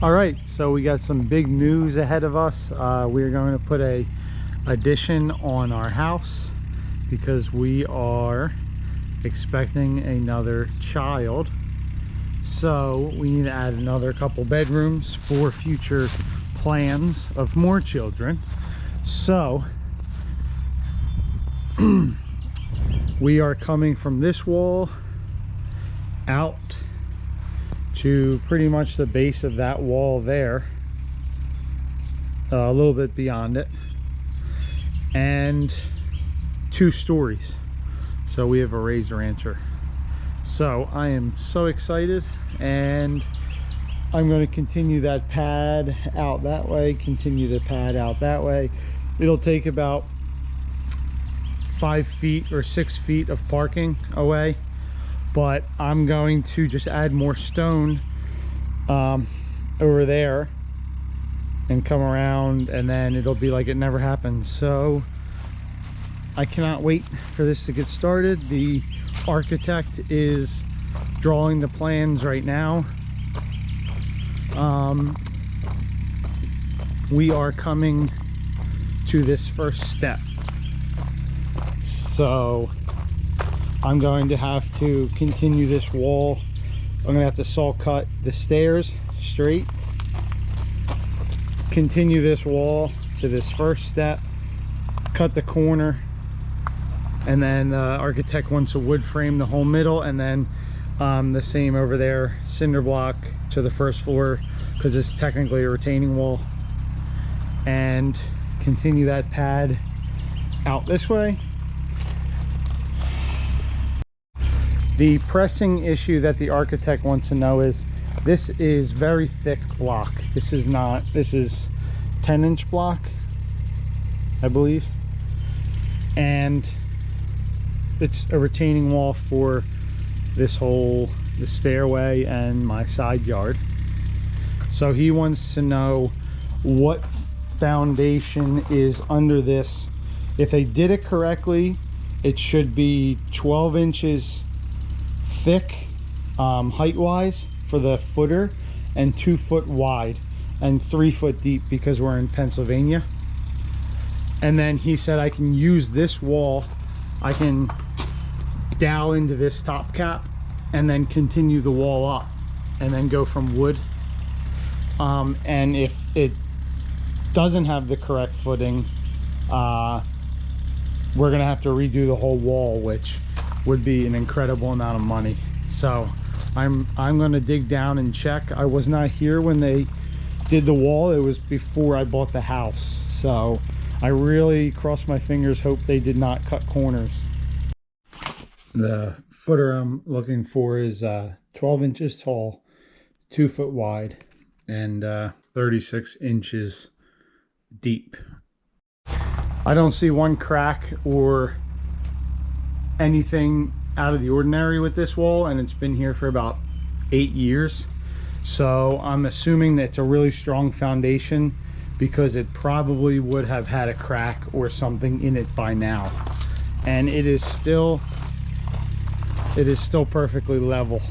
All right, so we got some big news ahead of us. We're going to put a addition on our house because we are expecting another child. So we need to add another couple bedrooms for future plans of more children. So we are coming from this wall out to pretty much the base of that wall there, a little bit beyond it, and 2 stories. So we have a raised rancher. So I am so excited, and I'm going to continue that pad out that way, continue the pad out that way. It'll take about 5 feet or 6 feet of parking away, but I'm going to just add more stone over there and come around, and then it'll be like it never happened. So I cannot wait for this to get started. The architect is drawing the plans right now. We are coming to this first step, so I'm going to have to continue this wall. I'm gonna have to saw cut the stairs straight, continue this wall to this first step, cut the corner, and then the architect wants to wood frame the whole middle, and then the same over there, cinder block to the first floor because it's technically a retaining wall, and continue that pad out this way. The pressing issue that the architect wants to know is this is very thick block. This is 10-inch block, I believe, and it's a retaining wall for the stairway and my side yard. So he wants to know what foundation is under this. If they did it correctly, it should be 12 inches thick height wise for the footer, and 2 foot wide and 3 foot deep because we're in Pennsylvania. And then he said I can use this wall, I can dowel into this top cap and then continue the wall up and then go from wood. And if it doesn't have the correct footing, we're gonna have to redo the whole wall, which would be an incredible amount of money. So I'm gonna dig down and check. I was not here when they did the wall. It was before I bought the house, so I really cross my fingers, hope they did not cut corners. The footer I'm looking for is 12 inches tall, 2 foot wide, and 36 inches deep. I don't see one crack or anything out of the ordinary with this wall, and it's been here for about 8 years. So I'm assuming that it's a really strong foundation because it probably would have had a crack or something in it by now. And it is still perfectly level.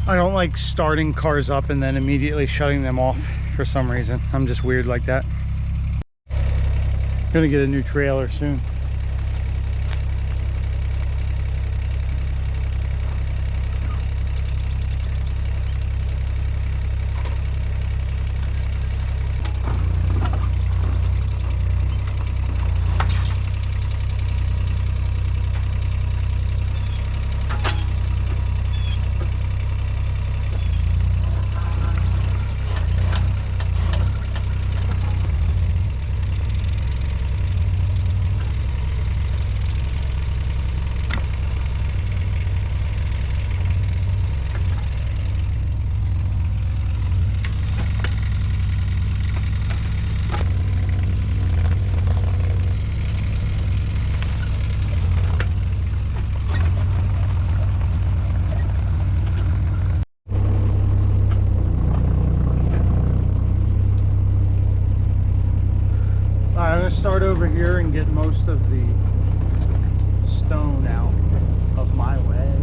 I don't like starting cars up and then immediately shutting them off for some reason. I'm just weird like that. I'm gonna get a new trailer soon. here and get most of the stone out of my way.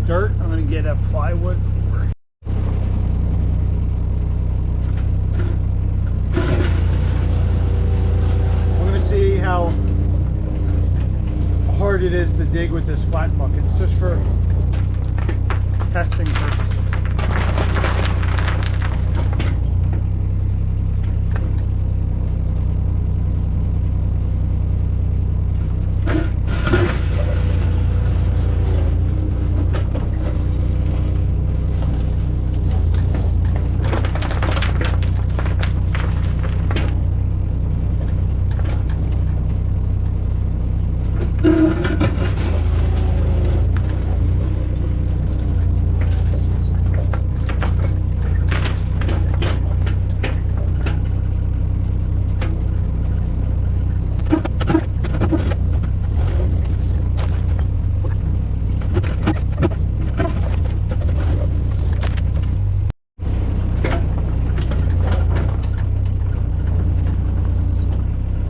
Dirt, I'm going to get a plywood for. I'm going to see how hard it is to dig with this flat bucket, just for testing purposes.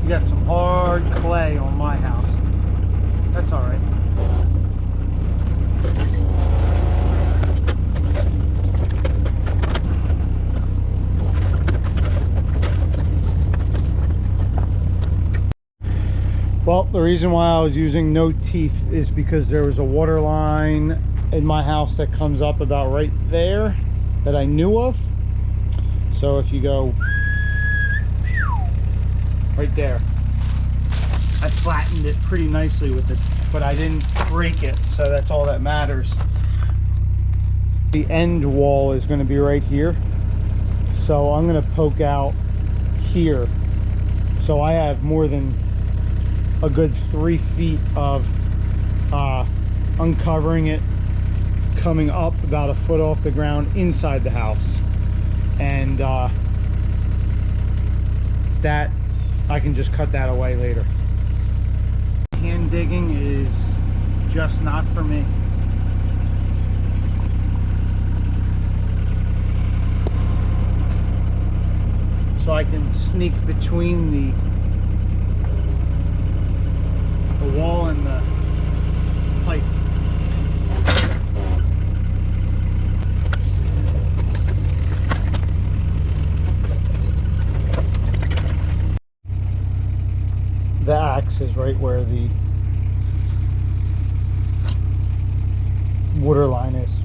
Got some hard clay on my house. That's all right. Well, the reason why I was using no teeth is because there was a water line in my house that comes up about right there that I knew of. So if you go right there, I flattened it pretty nicely with it, but I didn't break it, so that's all that matters. The end wall is going to be right here, so I'm going to poke out here, so I have more than a good 3 feet of uncovering it, coming up about a foot off the ground inside the house, and that I can just cut that away later. Hand digging is just not for me. So I can sneak between the wall and the pipe. The axe is right where the water line is.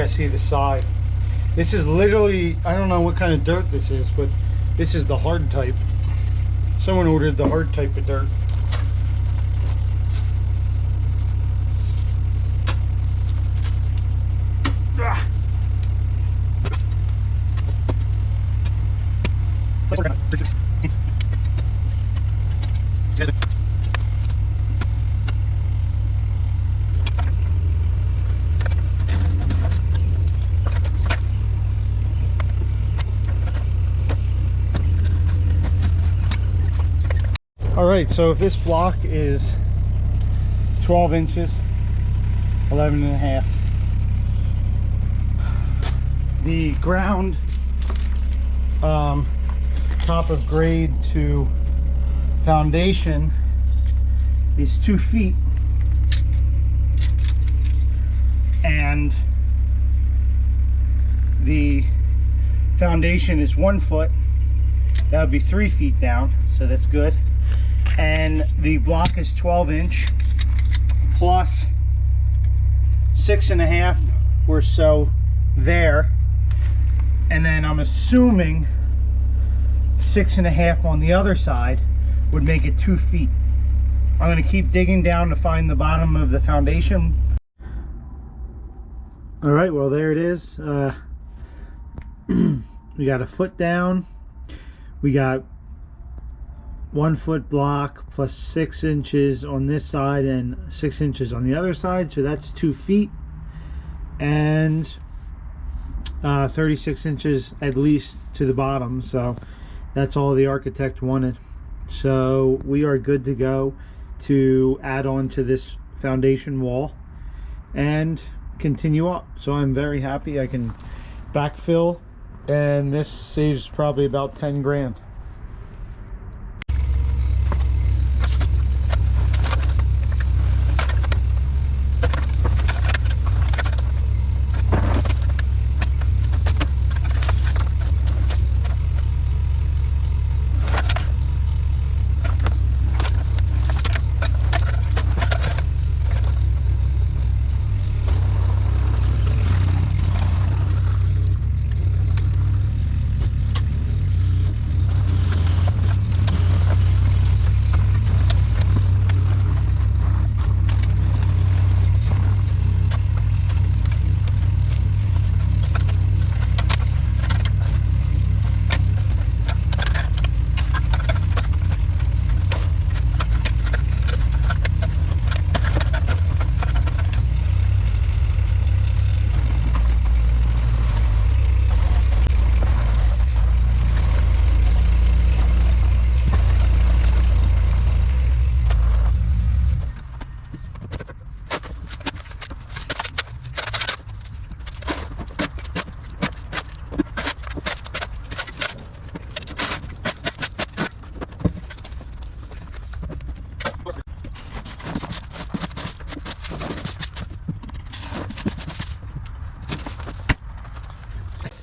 I see the side. This is literally, I don't know what kind of dirt this is, but this is the hard type. Someone ordered the hard type of dirt. All right, so if this block is 12 inches, 11 and a half, the ground top of grade to foundation is 2 feet. and the foundation is 1 foot. That would be 3 feet down, so that's good. And the block is 12-inch plus 6.5 or so there, and then I'm assuming 6.5 on the other side would make it 2 feet. I'm going to keep digging down to find the bottom of the foundation. All right, well, there it is. We got a foot down. We got 1 foot block plus 6 inches on this side and 6 inches on the other side, so that's 2 feet, and 36 inches at least to the bottom. So that's all the architect wanted. So we are good to go to add on to this foundation wall and continue up. So I'm very happy. I can backfill, and this saves probably about 10 grand.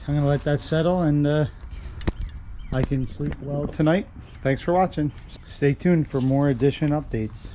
I'm gonna let that settle, and I can sleep well tonight. Thanks for watching. Stay tuned for more Addition updates.